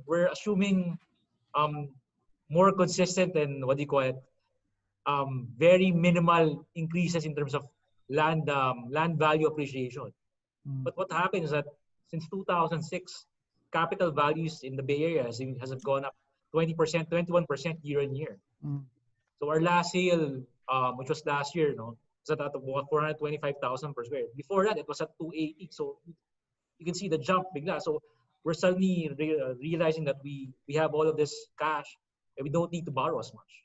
We're assuming um, more consistent and very minimal increases in terms of land value appreciation. But what happens is that since 2006, capital values in the Bay Area has gone up 20%, 21% year on year. So our last sale, which was last year, was at about 425,000 per square. Before that, it was at 280. So you can see the jump bigla. So we're suddenly realizing that we have all of this cash and we don't need to borrow as much.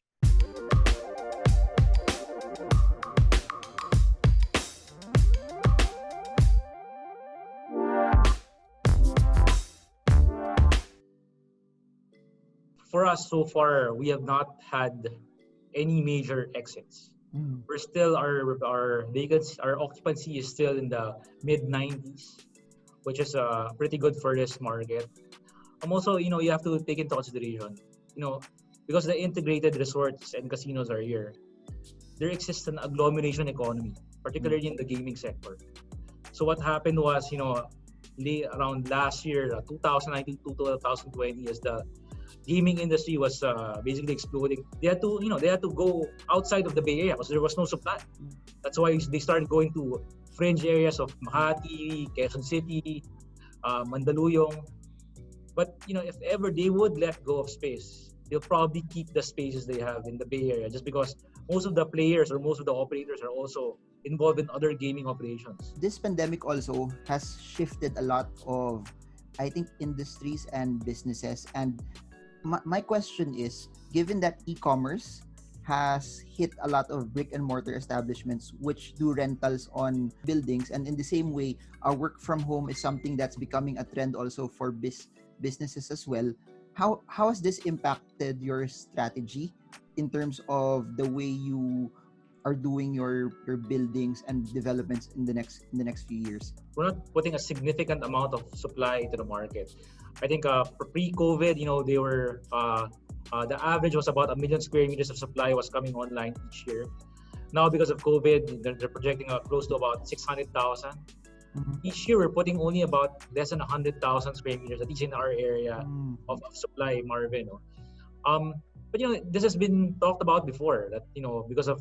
For us so far, we have not had any major exits. We're still our vacancy, our occupancy is still in the mid 90s, which is pretty good for this market. Also, you have to take into consideration, because the integrated resorts and casinos are here, there exists an agglomeration economy, particularly in the gaming sector. So what happened was, around last year, 2019 to 2020, as the gaming industry was basically exploding. They had to go outside of the Bay Area because there was no supply. That's why they started going to fringe areas of Makati, Quezon City, Mandaluyong. But if ever they would let go of space, they'll probably keep the spaces they have in the Bay Area, just because most of the players or most of the operators are also involved in other gaming operations. This pandemic also has shifted a lot of, I think, industries and businesses. And my question is, given that e-commerce has hit a lot of brick and mortar establishments which do rentals on buildings, and in the same way, work from home is something that's becoming a trend also for businesses as well. How has this impacted your strategy in terms of the way you are doing your buildings and developments in the next few years? We're not putting a significant amount of supply into the market. I think pre-COVID, they were the average was about 1 million square meters of supply was coming online each year. Now, because of COVID, they're projecting close to about 600,000. Each year, we're putting only about less than 100,000 square meters, at least in our area of supply, Marvin. But this has been talked about before. That because of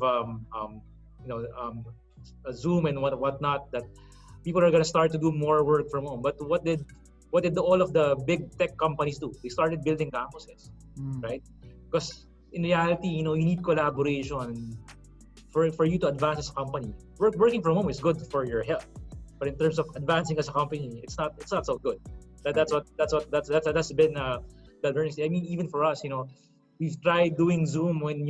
Zoom and whatnot, that people are gonna start to do more work from home. But what did all of the big tech companies do? They started building campuses, right? Because in reality, you need collaboration for you to advance as a company. Working from home is good for your health, but in terms of advancing as a company, it's not so good. That's been the learning. I mean, even for us, we've tried doing Zoom when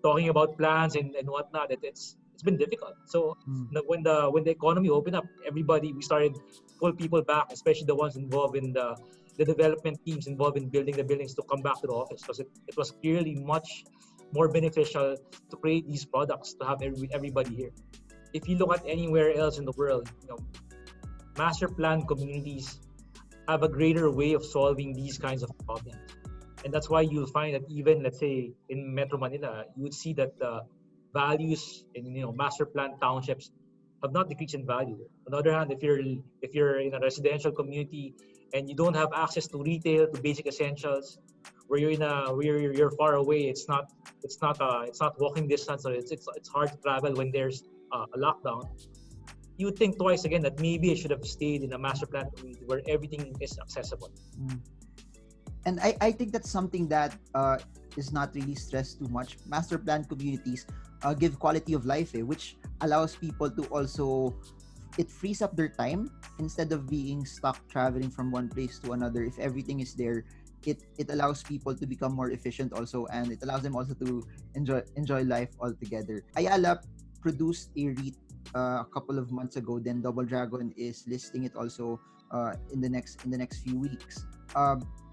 talking about plans and whatnot. It's been difficult. So when the economy opened up, we started pull people back, especially the ones involved in the development teams involved in building the buildings, to come back to the office, because it was clearly much more beneficial to create these products, to have everybody here. If you look at anywhere else in the world, master plan communities have a greater way of solving these kinds of problems. And that's why you'll find that even, let's say, in Metro Manila, you would see that the values in master plan townships have not decreased in value. On the other hand, if you're in a residential community and you don't have access to retail, to basic essentials, where you're far away, it's not walking distance, or it's hard to travel when there's a lockdown. You would think twice again that maybe I should have stayed in a master plan community where everything is accessible. And I think that's something that is not really stressed too much. Master plan communities give quality of life, which allows people to also, it frees up their time instead of being stuck traveling from one place to another. If everything is there, it allows people to become more efficient also, and it allows them also to enjoy life altogether. Ayala produced a REIT a couple of months ago. Then Double Dragon is listing it also in the next few weeks.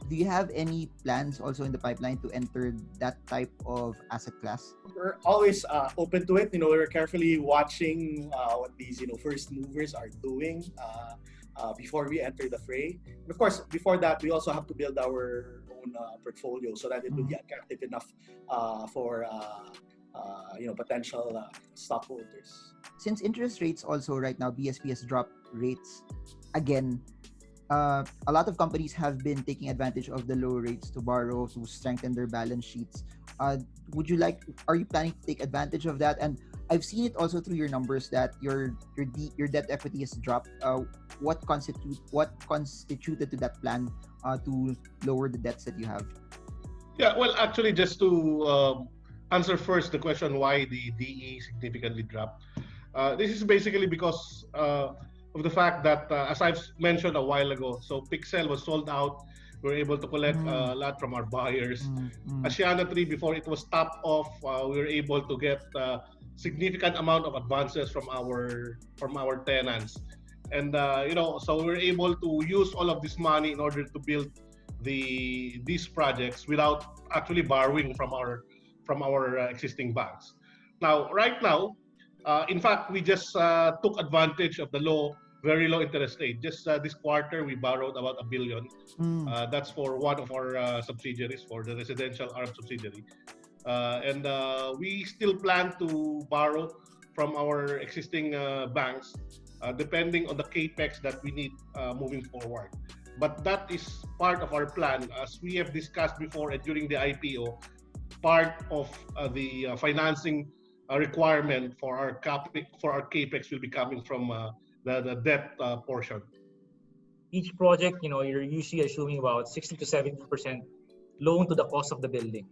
Do you have any plans also in the pipeline to enter that type of asset class? We're always open to it. We're carefully watching what these first movers are doing before we enter the fray. And of course, before that, we also have to build our own portfolio so that it will be attractive enough for potential stockholders. Since interest rates also right now, BSP has dropped rates again. a lot of companies have been taking advantage of the low rates to borrow to strengthen their balance sheets. Are you planning to take advantage of that? And I've seen it also through your numbers that your debt equity has dropped. What constituted to that plan to lower the debts that you have? Yeah, well, actually, just to answer first the question why the DE significantly dropped. This is basically because of the fact that, as I've mentioned a while ago, so Pixel was sold out. We were able to collect a lot from our buyers. Asiana 3, before it was topped off, we were able to get significant amount of advances from our tenants. And so we were able to use all of this money in order to build these projects without actually borrowing from our existing banks. Now, right now, in fact, we just took advantage of the very low interest rate. Just this quarter, we borrowed about 1 billion. That's for one of our subsidiaries, for the residential arm subsidiary. And we still plan to borrow from our existing banks, depending on the capex that we need moving forward. But that is part of our plan. As we have discussed before and during the IPO, part of the financing requirement for our capex will be coming from the debt portion. Each project, you're usually assuming about 60 to 70% loan to the cost of the building.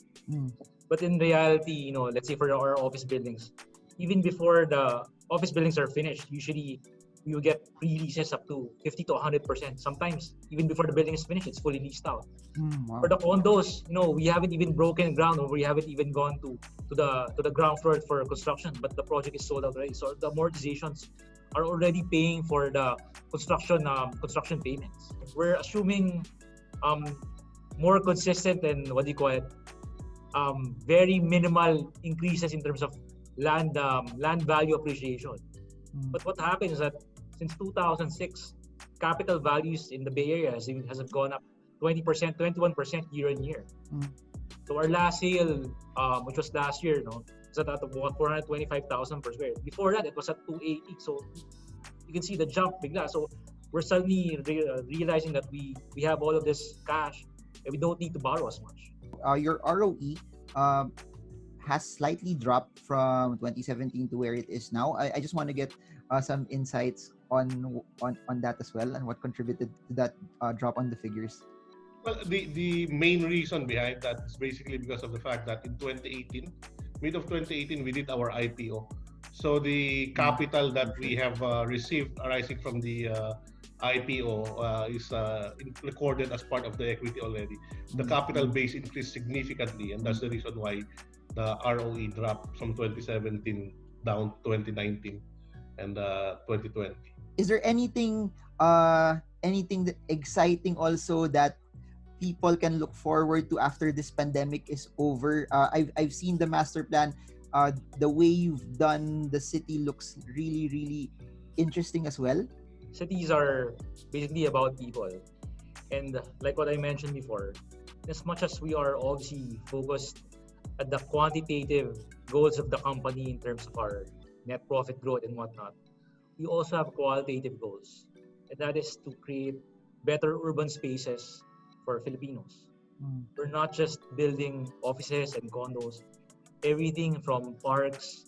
But in reality, let's say for our office buildings, even before the office buildings are finished, usually we will get pre-leases up to 50 to 100%. Sometimes even before the building is finished, it's fully leased out. Wow. For the condos, we haven't even broken ground, or we haven't even gone to the ground floor for construction, but the project is sold out already. So the amortizations are already paying for the construction payments. We're assuming more consistent and very minimal increases in terms of land value appreciation. But what happens is that since 2006, capital values in the Bay Area has gone up 20%, 21% year on year. So our last sale, which was last year, is at 425,000 per square. Before that, it was at 280. So you can see the jump bigla. So we're suddenly realizing that we have all of this cash and we don't need to borrow as much. Your ROE has slightly dropped from 2017 to where it is now. I just want to get some insights on that as well, and what contributed to that drop on the figures. Well, the main reason behind that is basically because of the fact that in 2018, mid of 2018, we did our IPO. So the capital that we have received arising from the IPO is recorded as part of the equity already. The capital base increased significantly, and that's the reason why the ROE dropped from 2017 down to 2019 and 2020. Is there anything exciting also that people can look forward to after this pandemic is over? I've seen the master plan. The way you've done the city looks really, really interesting as well. Cities are basically about people. And like what I mentioned before, as much as we are obviously focused at the quantitative goals of the company in terms of our net profit growth and whatnot, we also have qualitative goals. And that is to create better urban spaces for Filipinos. We're not just building offices and condos. Everything from parks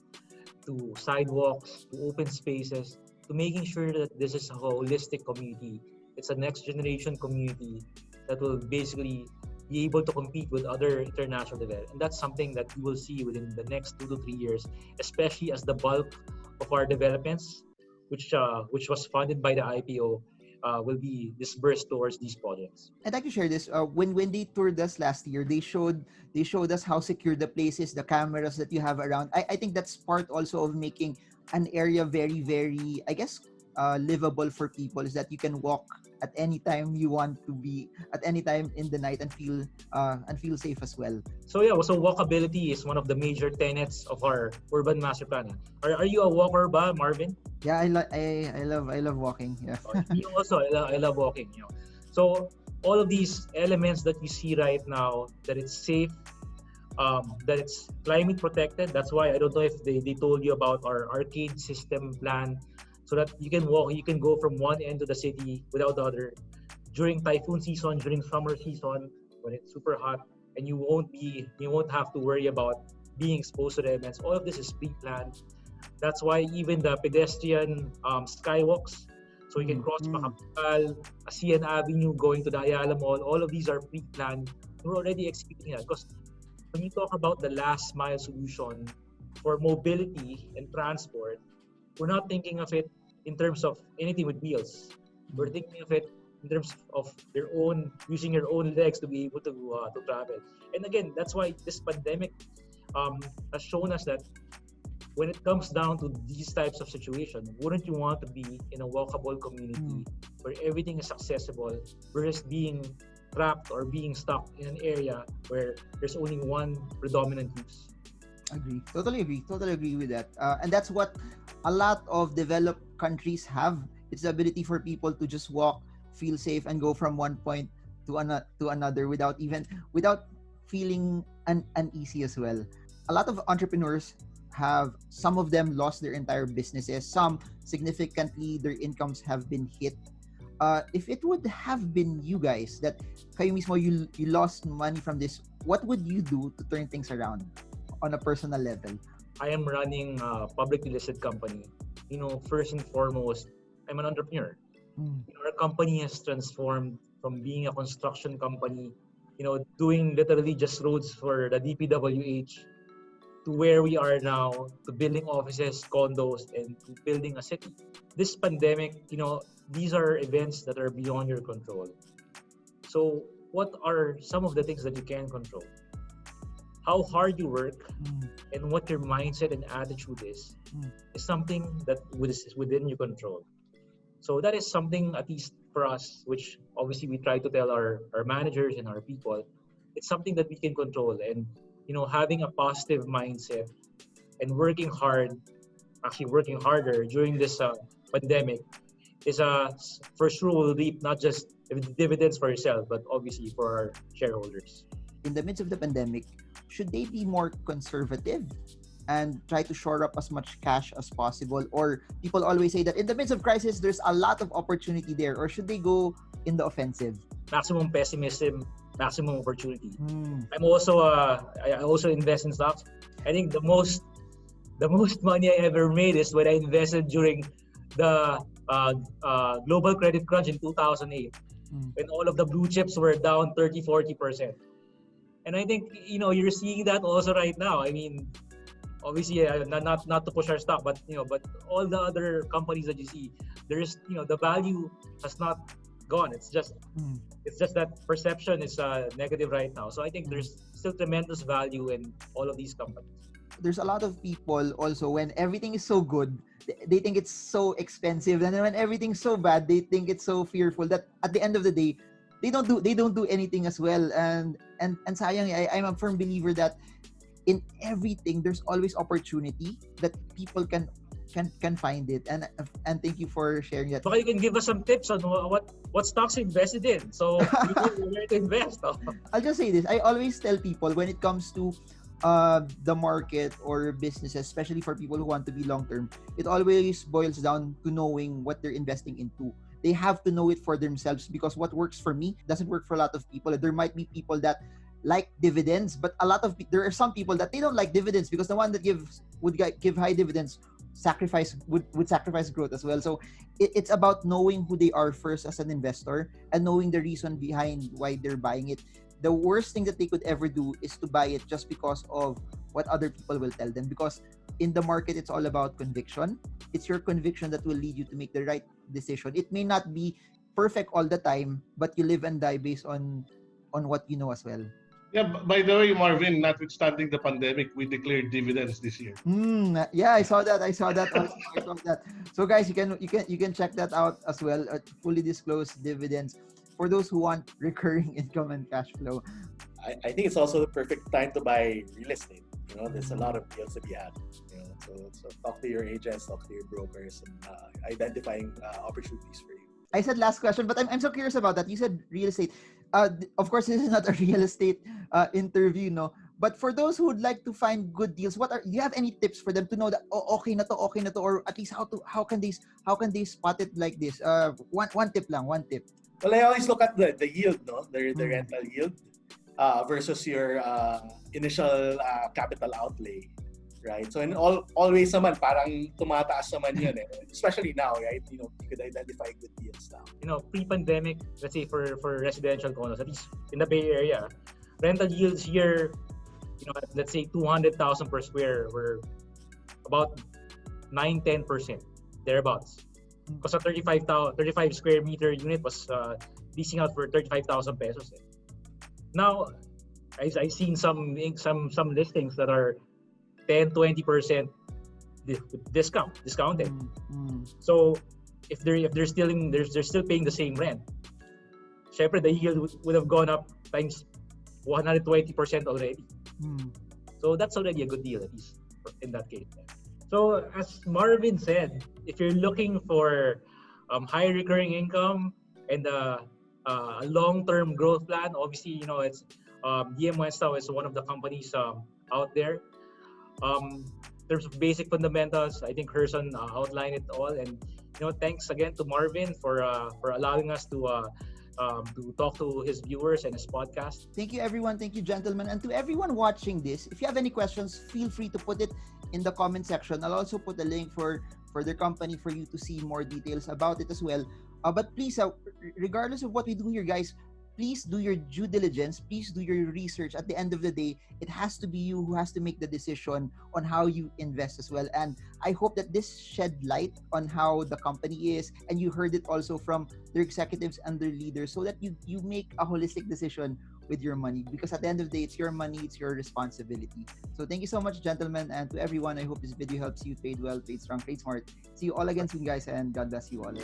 to sidewalks to open spaces to making sure that this is a holistic community. It's a next generation community that will basically be able to compete with other international development. And that's something that we will see within the next 2 to 3 years, especially as the bulk of our developments, which was funded by the IPO, will be disbursed towards these projects. I'd like to share this. When they toured us last year, they showed us how secure the place is, the cameras that you have around. I think that's part also of making an area very, very, I guess, livable for people, is that you can walk at any time you want to be, at any time in the night, and feel safe as well. So walkability is one of the major tenets of our urban master plan. Are you a walker ba, Marvin? Yeah, I love walking. Yeah. Me also, I love walking. So all of these elements that you see right now, that it's safe, that it's climate protected. That's why I don't know if they told you about our arcade system plan, so that you can walk, you can go from one end of the city without the other. during typhoon season, during summer season, when it's super hot, and you won't have to worry about being exposed to the events. All of this is pre-planned. That's why even the pedestrian skywalks, so you can cross Macapagal, Asian Avenue, going to the Ayala Mall, all of these are pre-planned. We're already executing that because when you talk about the last mile solution for mobility and transport, we're not thinking of it in terms of anything with wheels. We're thinking of it in terms of using your own legs to be able to travel. And again, that's why this pandemic has shown us that when it comes down to these types of situations, wouldn't you want to be in a walkable community where everything is accessible versus being trapped or being stuck in an area where there's only one predominant use? Totally agree with that. And that's what a lot of developed countries have. It's the ability for people to just walk, feel safe, and go from one point to another without feeling uneasy as well. A lot of entrepreneurs some of them lost their entire businesses. Some significantly, their incomes have been hit. If it would have been you guys that kayo mismo you lost money from this, what would you do to turn things around on a personal level? I am running a publicly listed company. First and foremost, I'm an entrepreneur. Our company has transformed from being a construction company, doing literally just roads for the DPWH, to where we are now, to building offices, condos, and to building a city. This pandemic, these are events that are beyond your control. So what are some of the things that you can control? How hard you work and what your mindset and attitude is something that is within your control. So that is something, at least for us, which obviously we try to tell our managers and our people, it's something that we can control. And having a positive mindset and working harder during this pandemic is a first rule will reap not just dividends for yourself, but obviously for our shareholders. In the midst of the pandemic, should they be more conservative and try to shore up as much cash as possible? Or people always say that in the midst of crisis, there's a lot of opportunity there. Or should they go in the offensive? Maximum pessimism, maximum opportunity. I also invest in stocks. I think the most money I ever made is when I invested during the global credit crunch in 2008, when all of the blue chips were down 30-40%. And I think you're seeing that also right now. I mean, obviously not to push our stock, but but all the other companies that you see, there's the value has not gone. It's just that perception is negative right now. So I think there's still tremendous value in all of these companies. There's a lot of people also, when everything is so good, they think it's so expensive, and then when everything's so bad, they think it's so fearful that at the end of the day, they don't do anything as well. And sayang, I'm a firm believer that in everything there's always opportunity that people can find it. And thank you for sharing that. So you can give us some tips on what stocks you invested in, so you know where to invest. I'll just say this: I always tell people when it comes to the market or businesses, especially for people who want to be long term, it always boils down to knowing what they're investing into. They have to know it for themselves, because what works for me doesn't work for a lot of people. There might be people that like dividends, but there are some people that they don't like dividends, because the one that would give high dividends would sacrifice growth as well. So it's about knowing who they are first as an investor and knowing the reason behind why they're buying it. The worst thing that they could ever do is to buy it just because of what other people will tell them, because in the market it's all about conviction. It's your conviction that will lead you to make the right decision. It may not be perfect all the time, but you live and die based on what you know as well. Yeah, by the way, Marvin, notwithstanding the pandemic, we declared dividends this year. Yeah, I saw that. I saw that. So guys, you can check that out as well. Fully disclosed dividends for those who want recurring income and cash flow. I think it's also the perfect time to buy real estate. There's a lot of deals to be had. So talk to your agents, talk to your brokers, and identifying opportunities for you. I said last question, but I'm so curious about that. You said real estate. Of course, this is not a real estate interview, no. But for those who would like to find good deals, do you have any tips for them to know that okay na to, or at least how can they spot it like this? One tip. Well, I always look at the yield, no, the rental yield versus your initial capital outlay, right? So always naman parang tumataas naman yun especially now, right? You could identify good deals now. Pre-pandemic, let's say for residential condos, at least in the Bay Area, rental yields here, let's say 200,000 per square were about 9-10% thereabouts. Because a 35 square meter unit was leasing out for 35,000 pesos. Now, I've seen some listings that are 10-20% discounted. So if they're still paying the same rent, syempre the yield would have gone up times 120% already. So that's already a good deal, at least in that case. So as Marvin said, if you're looking for high recurring income and a long-term growth plan, obviously it's DM Wenceslao is one of the companies out there. In terms of basic fundamentals, I think Herson outlined it all, and thanks again to Marvin for allowing us to talk to his viewers and his podcast. Thank you, everyone. Thank you, gentlemen. And to everyone watching this, if you have any questions, feel free to put it in the comment section. I'll also put a link for their company for you to see more details about it as well. But please, regardless of what we do here, guys, please do your due diligence. Please do your research. At the end of the day, it has to be you who has to make the decision on how you invest as well. And I hope that this shed light on how the company is, and you heard it also from their executives and their leaders, so that you make a holistic decision with your money, because at the end of the day, it's your money, it's your responsibility. So thank you so much, gentlemen, and to everyone, I hope this video helps you trade well, trade strong, trade smart. See you all again soon, guys, and God bless you all.